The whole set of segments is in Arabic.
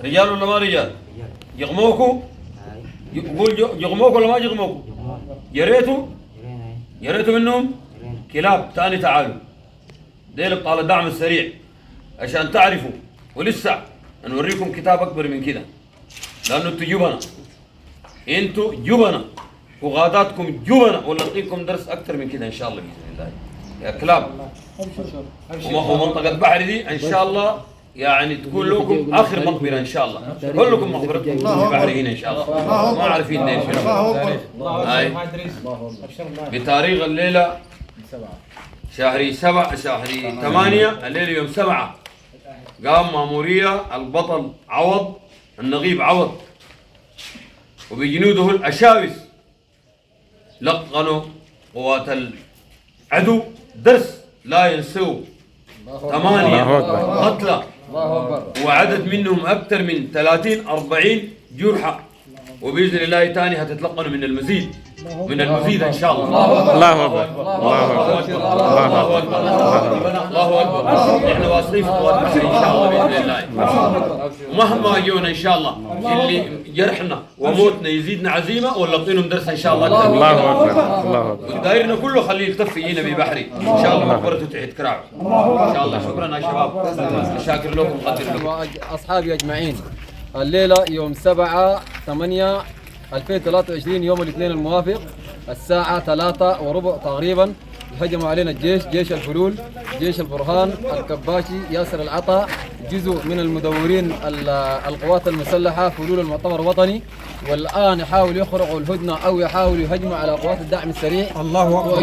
رجال ولا ما رجال؟ يغموكوا؟ يقول يغموكوا ولا ما يغموكوا؟ يا ريتوا منهم كلاب. تاني تعالوا ديل ابطال الدعم السريع عشان تعرفوا، ولسه نوريكم كتاب اكبر من كده، لانه انتوا جبنة، انتوا جبنة وغاداتكم جبنة، ونلقيكم درس اكثر من كده ان شاء الله باذن الله يا كلاب. ومنطقة بحري دي ان شاء الله يعني تكون لكم اخر مقبره ان شاء الله، كلكم مقبرتكم في بحري هنا ان شاء الله، ما عارفين ليش. هاي بتاريخ الليله شهر 8 الليله يوم 7 قام ماموريه البطل عوض النقيب عوض وبجنوده الاشاوس لقنوا قوات العدو درس لا ينسوه. 8 قتلى وعدد منهم أكثر من 30-40 جرحى، وبإذن الله تاني هتتلقنوا من المزيد إن شاء الله. الله أكبر الله أكبر الله أكبر الله أكبر. إحنا واثقين في قوات بحري إن شاء الله بإذن الله، ومهما جونا إن شاء الله اللي جرحنا وموتنا يزيدنا عزيمة ونلقينهم درس إن شاء الله. الله أكبر الله أكبر. ودايرنا كله خليه يلتف هنا ببحري إن شاء الله، مقبرته تحت كراعه إن شاء الله. شكرا يا شباب، شاكر لكم قدر لكم. أصحابي أجمعين، الليلة يوم 7/8/2023 يوم الاثنين الموافق الساعة 3:15 تقريبا هجموا علينا جيش الفلول، جيش البرهان، الكباشي، ياسر العطا، جزء من المدورين القوات المسلحة، فلول المؤتمر الوطني، والآن يحاولوا يخرقوا الهدنة أو يحاولوا يهجموا على قوات الدعم السريع. الله أكبر.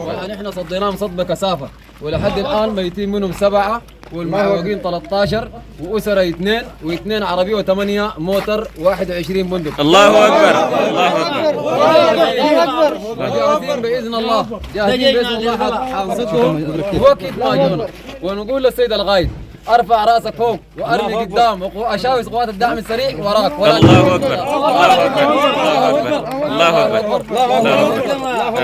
والآن احنا صديناهم صد بكثافة، ولحد الآن ميتين منهم 7 والمعوقين 13 وأسرة 2 و2 عربية و8 موتر 21 بندق. الله أكبر الله أكبر. جاهزين بإذن الله، جاهزين بإذن الله حنصدهم وقت ما جونا. ونقول للسيد القائد ارفع راسك فوق وارمي قدام واشاوس قوات الدعم السريع وراك. الله أكبر الله أكبر الله أكبر الله أكبر.